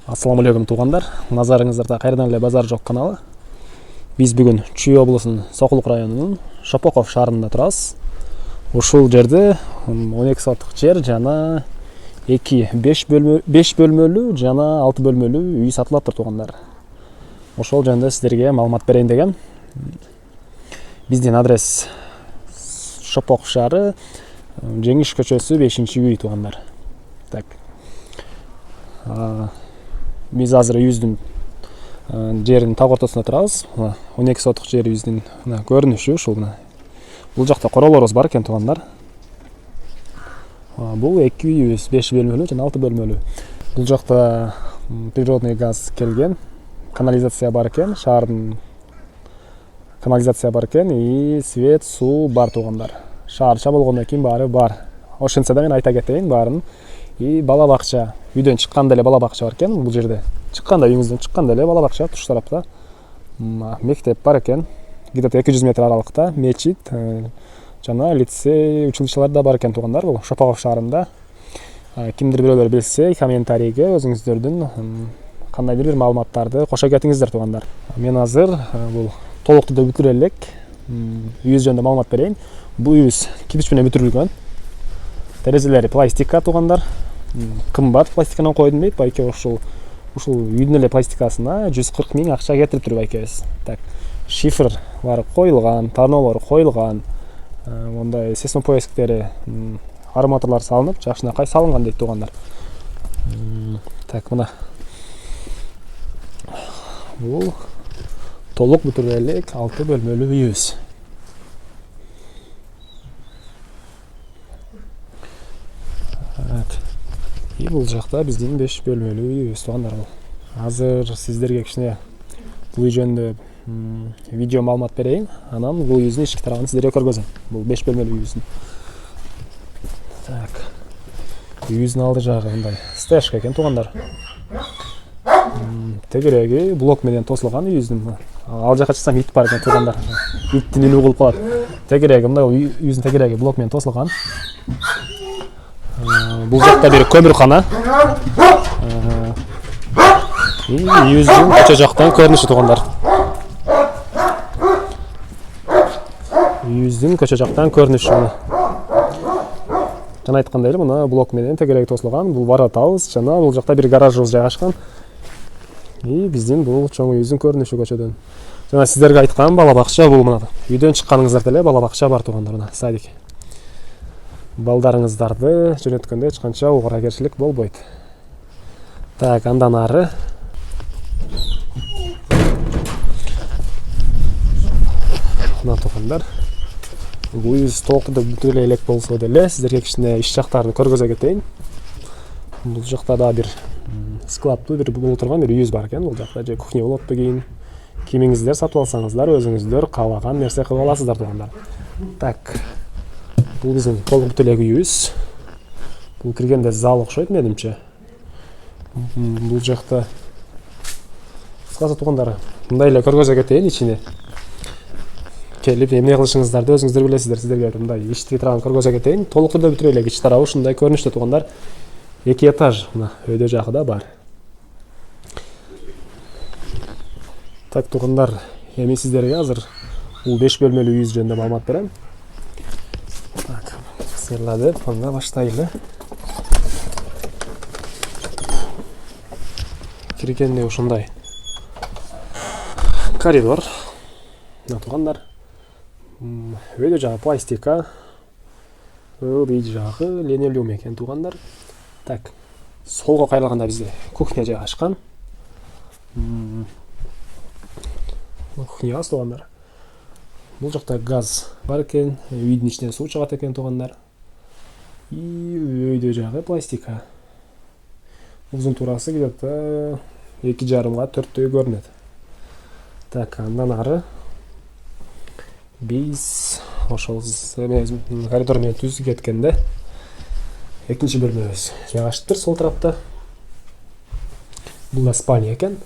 Ассаламу алейкум туугандар. Назарыңыздарда кайрадан эле Базар жок каналы. Биз бүгүн Чүй облусунун Сокулук районунун Шопоков шаарында турабыз. Ушул жерде 12 соттук жер жана 5 бөлмөлүү жана 6 бөлмөлүү үй сатылат туугандар. Ошол жөнүндө сиздерге маалымат берейин дегем. Биздин адрес Шопоков шаары, Жеңиш көчөсү 5-үй туугандар. Так. Биз азыр үйүбүздүн жеринин так ортосунда турабыз. 12 соттук жерибиздин көрүнүшү ушул мына. Бул жакта королорубуз бар экен туугандар. Бул 2 үйүбүз, 5 бөлмөлүү жана 6 бөлмөлүү. Бул жакта природный газ келген, канализация бар экен, шаардын канализация бар экен, и свет, суу бар туугандар. Шаарча болгондон кийин баары бар. Ошентсе да мен айта кетейин баарын. И бала бакча, үйдөн чыкканда эле бала бакча бар экен бул жерде. Чыкканда үйүңүздөн чыкканда эле бала бакча туш тарапта. Мектеп бар экен. Где-то 200 метр аралыкта мечит жана лицей, училищелер да бар экен туугандар бул Шопоков шаарында. Кимдир бирөөлөр билсе, комментарийге өзүңүздөрдүн кандайдыр бир маалыматтарды кошо кетиңиздер туугандар. Мен азыр бул толуктуу бүтүрө элек үйүбүз жөнүндө маалымат берейин. Бул үйүбүз кирпич менен бүтүрүлгөн. Терезелери пластика туугандар. Кымбат пластиканан койдум дейт байке ушул үйдүн эле пластикасына 140 000 акча кетирип туруп байкебиз. Так, шифрлар коюлган, тарноолор коюлган, мондай сейсмопоисктери, арматурлар салынып, жакшынакай салынган дейт туугандар. Так, мына бул толук бүтүрө элек 6 бөлмөлүү үйүбүз. И бул жакта биздин 5 бөлмөлүү үйүбүз туугандар. Азыр сиздерге кичине бул үй жөнүндө видео маалымат берейин. Анан бул үйүбүздүн ички тарабын сиздерге көргөзөм. Бул 5 бөлмөлүү үйүбүздүн. Так. Үйүбүздүн алды жагы мындай стежка экен туугандар. Тегереги блок менен тосулган үйүбүздүн. Ал жака чыксам ит бар экен туугандар. Иттин үнү кылып калат. Тегереги мындай үйүбүздүн тегереги блок менен тосулган. Бул жакта бир көмүркана. Үйүбүздүн көчө жактан көрүнүшү туугандар. Үйүбүздүн көчө жактан көрүнүшү. Жана айткандай эле мына блок менен тегереги тосулган. Бул воротабыз жана бул жакта бир гаражыбыз жайгашкан. И биздин бул чоң үйүбүздүн көрүнүшү көчөдөн. Жана сиздерге айткан бала бакча бул мына. Үйдөн чыкканыңыздарда эле бала бакча бар туугандар, мына садик. Балдарыңыздарды жөнөткөндө эч канча уугара-керчилик болбойт. Так, андан ары мына туугандар. Бул үйүбүз толуктуу бүтүрө элек болсо деле сиздерге кичине иш жактарын көргөзө кетейин. Бул жакта да бир складтуу бир боло турган бир үйүбүз бар экен. Бул жакта же кухня болот кийин кийимиңиздер сатып алсаңыздар, өзүңүздөр каалаган нерсе кылып аласыздар туугандар. Так. Бул биздин толук бүтүрө элек үйүбүз. Бул киргенде зал окшойт менимче. Бул жакта кыскасы туугандар, мындай эле көргөзө кетейин ичине. Келип эмне кылышыңыздарды өзүңүздөр билесиздер. Сиздерге мындай ички тарабын көргөзө кетейин. Толуктуу бүтүрө элек ич тарабы ушундай көрүнүштө туугандар. 2 этаж мына өйдө жагы да бар. Так туугандар, эми сиздерге азыр бул 5 бөлмөлүү үйүбүз жөнүндө маалымат берем. Так, сыйрлады, анда баштайлы. Киргенде ушундай коридор. Мына туугандар. Өйдө жагы пластика. Үй жагы линолеум экен туугандар. Так, солго кайрылганда бизде кухня жайгашкан. Кухня туугандар. Бул жакта газ бар экен, үйдүн ичинен суу чыгат экен туугандар. И өйдө жагы пластика. Узунтурасы где-то 2,5-га 4 көрүнөт. Так, андан ары биз ошол коридор менен түз кеткенде экинчи бөлмөбүз жайгашыптыр сол тарапта. Бул да спальня экен.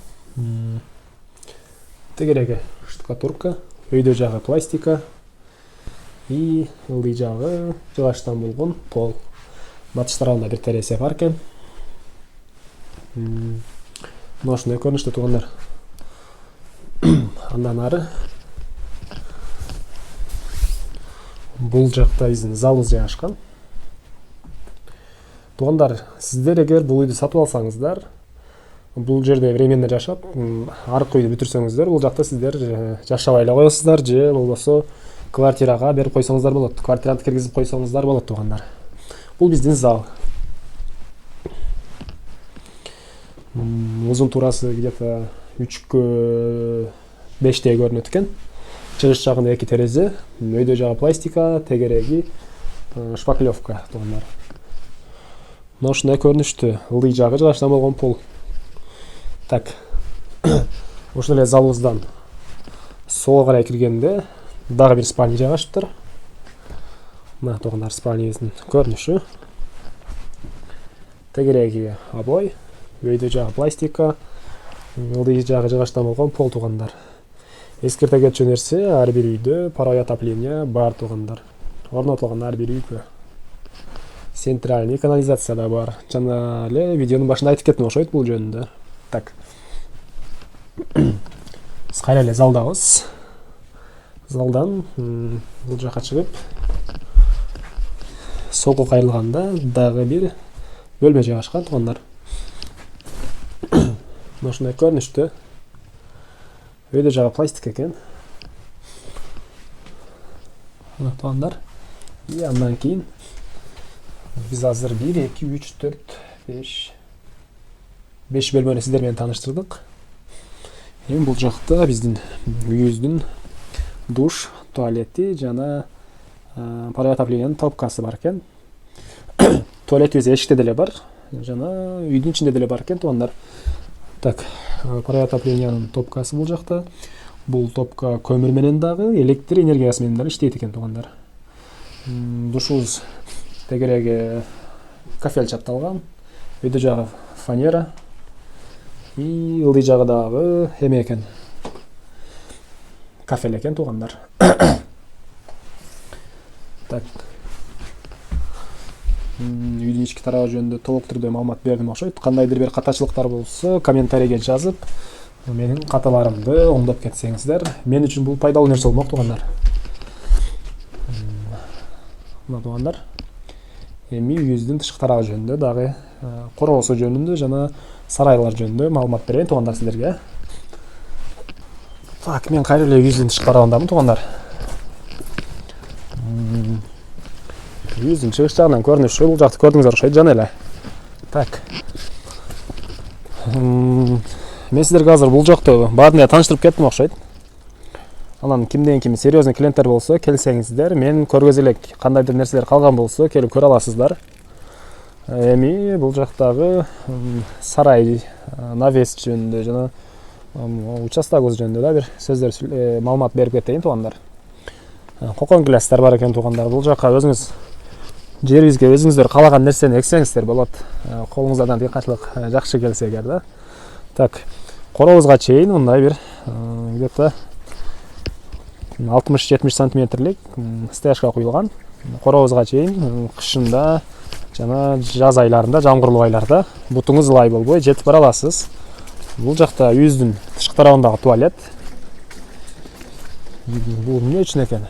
Тегереги штукатурка, өйдө жагы пластика. И ылдый жагы жыгачтан болгон пол. Батыш тарабында бир терезе бар экен. Мына ушундай көрүнүштө туугандар. Андан ары бул жакта биздин залыбыз жайгашкан. Туугандар, сиздер эгер бул үйдү сатып алсаңыздар, бул жерде временно жашап, аркы үйдү бүтүрсөңүздөр, бул жакта сиздер жашабай эле коесуздар же болбосо квартирага берип койсоңуздар болот. Квартиранты киргизип койсоңуздар болот туугандар. Бул биздин зал. Узун турасы где-то 3/5 көрүнөт экен. Чыгыш жагында 2 терезе, өйдө жагы пластика, тегереги шпаклевка туугандар. Мына ушундай көрүнүштө, ылдый жагы жыгачтан болгон пол. Так. Ошол эле залыбыздан солго карай киргенде дагы бир спальня жайгашыптыр. Мына туугандар, спальнябыздын көрүнүшү. Тегереги обой, өйдө жагы пластика, ылдый жагы жыгачтан болгон пол туугандар. Эскерте кетчү нерсе, ар бир үйдө паровой отопление бар туугандар. Орнотулган ар бир үйгө. Центральный канализация да бар. Жана эле видеонун башында айтып кеттим окшойт бул жөнүндө. Так. Биз кайра эле залдабыз. Залдан бул жака чыгып, солго кайрылганда дагы бир бөлмө жайгашкан туугандар. Мына ушундай көрүнүштө. Өйдө жагы пластик экен. Мына туугандар. И андан кийин биз азыр 1, 2, 3, 4, 5 бөлмөнү сиздер менен тааныштырдык. Эми бул жакта биздин үйүбүздүн душ, туалети жана паровой отоплениянын топкасы бар экен. Туалетибиз эшикте деле бар, жана үйдүн ичинде деле бар экен туугандар. Так, паровой отоплениянын топкасы бул жакта. Бул топка көмүр менен дагы, электр энергиясы менен дагы иштейт экен туугандар. Душубуз тегереги кафель чапталган. Өйдө жагы фанера. И ылдый жагы дагы эме экен. Кафель экен туугандар. Так. Үйдүн ички тарабы жөнүндө толук түрдө маалымат бердим окшойт. Кандайдыр бир катачылыктар болсо, комментарийге жазып, менин каталарымды оңдоп кетсеңиздер, мен үчүн бул пайдалуу нерсе болмок туугандар. Мына туугандар. Эми үйүбүздүн тышкы тарабы жөнүндө дагы короосу жөнүндө жана сарайлар жөнүндө маалымат берейин туугандар силерге. Так, мен кайра эле үйүбүздүн тышкы тарабындамын туугандар. Үйүбүздүн чыгыш жагынан көрүнүшү бул жакты көрдүңүздөр окшойт жана эле. Так. Мен силерге азыр бул жакты баарын тааныштырып кеттим окшойт. Анан кимден ким серьезный клиенттер болсо, келсеңиздер, мен көргөзө элек кандайдыр нерселер калган болсо, келип көрө аласыздар. Эми бул жактагы сарай, навес жөнүндө жана участогубуз жөнүндө да бир сөздөр маалымат берип кетейин туугандар. Кокон гиластар бар экен туугандар. Бул жакка өзүңүз жерибизге өзүңүздөр каалаган нерсени эксеңиздер болот. Колуңуздан тыйкачылык жакшы келсе эгер да. Так, корообузга чейин мындай бир где-то 60-70 сантиметрлик стяжка куюлган. Корообузга чейин кышында жана жаз айларында, жамгырлуу айларда бутуңуз ылай болбой жетип бара аласыз. Бул жакта үйүбүздүн тышкы тарабындагы туалет. Бул эмне үчүн экен?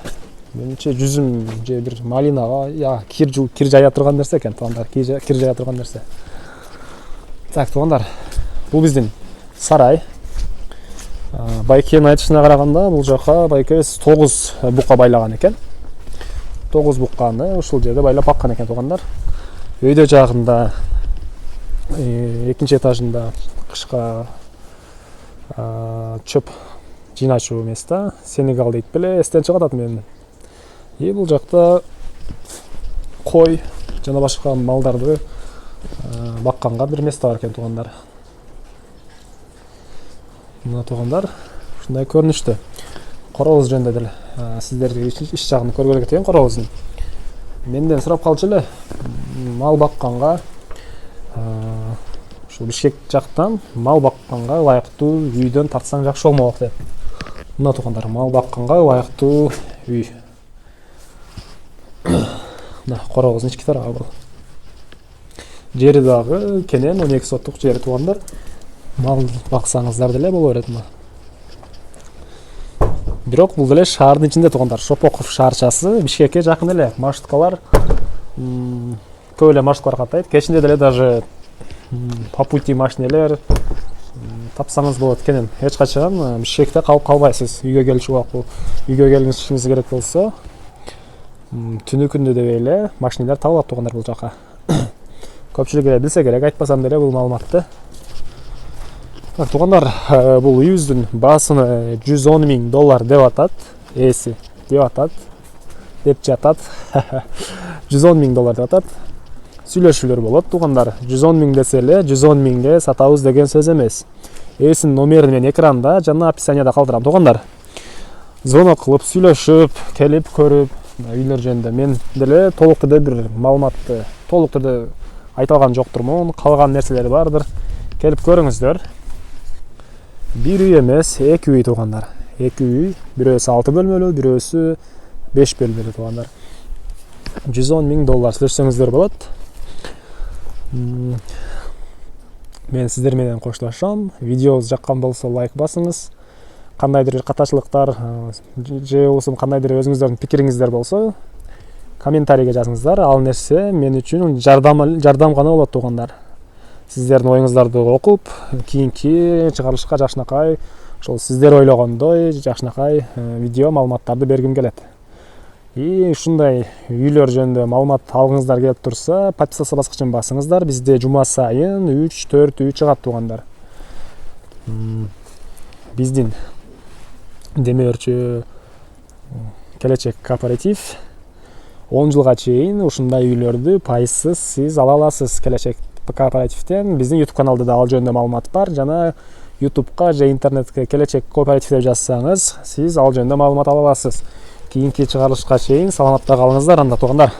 Менимче жүзүм же бир малинага кир жая турган нерсе экен туугандар. Кир жая турган нерсе. Так, туугандар. Бул биздин сарай. Байкенин айтышына караганда, бул жака байкебиз 9 бука байлаган экен. 9 буканы ушул жерде байлап баккан экен туугандар. Өйдө жагында экинчи этажында кышка чөп жыйначу место, Сенегал дейт беле, эстен чыгып атат менин. И бул жакта кой жана башка малдарды бакканга бир место бар экен туугандар. Мына туугандар, ушундай көрүнүштө. Корообуз жөнүндө деле сиздерге иш жагын көргөлө кетейин корообуздун. Менден сурап калчу эле, мал бакканга ушул Бишкек жактан мал бакканга ылайыктуу үйдөн тартсаң жакшы болмок деп. Мына туугандар, мал бакканга ылайыктуу үй. Мына корообуздун ички тарабы бул. Жери дагы кенен 12 соттук жери туугандар. мал баксаңыздар деле боло берет мына. Бирок бул деле шаардын ичинде туугандар. Шопоков шаарчасы Бишкекке жакын эле. Маршруткалар көп эле маршруткалар каттайт. Кечинде деле даже по пути машинелер тапсаңыз болот экен. Эч качан Бишкекте калып калбайсыз. Үйгө келишиңиз керек болсо, түнү күндү дебей эле машинелер табылат туугандар бул жака. Көпчүлүк эле билсе керек, айтпасам деле бул маалыматты. Туугандар, бул үйүбүздүн баасыны $110,000 деп атат. Эси деп атат. Деп жатат. $110,000 деп атат. Сүйлөшүүлөр болот туугандар. 110,000 десе эле 110,000ге сатабыз деген сөз эмес. Эсинин номерин мен экранда жана описанияда калтырам туугандар. Звонок кылып, сүйлөшүп, келип көрүп, үйлөр жөнүндө мен деле толук түрдө бир маалыматты толук түрдө айта алган жоктурмун. Калган нерселер бардыр. Келип көрүңүздөр. Бир үй эмес, эки үй туугандар. Эки үй, бирөөсү 6 бөлмөлүү, бирөөсү 5 бөлмөлүү туугандар. $110,000 сүйлөшсөңүздөр болот. Мен сиздер менен коштошом. Видеобуз жаккан болсо лайк басыңыз. Кандайдыр катачылыктар же болбосо кандайдыр өзүңүздөрдүн пикириңиздер болсо комментарийге жазыңыздар. Ал нерсе мен үчүн жардам гана болот туугандар. Сиздердин оюңуздарды окуп, кийинки чыгарылышка жакшынакай, ошол сиздер ойлогондой жакшынакай видео маалыматтарды бергим келет. И ушундай үйлөр жөнүндө маалымат алгыңыздар келип турса, подписаться баскычын басыңыздар. Бизде жума сайын 3-4 үй чыгат туугандар. Биздин демөөрчү келечек кооператив 10 жылга чейин ушундай үйлөрдү пайызсыз сиз ала аласыз. Келечек кооперативден биздин YouTube каналда да ал жөнүндө маалымат бар. Жана YouTube'ка же интернетке келечек кооператив деп жазсаңыз, сиз ал жөнүндө маалымат ала аласыз. Кийинки чыгарылышка чейин саламатта калыңыздар анда туугандар.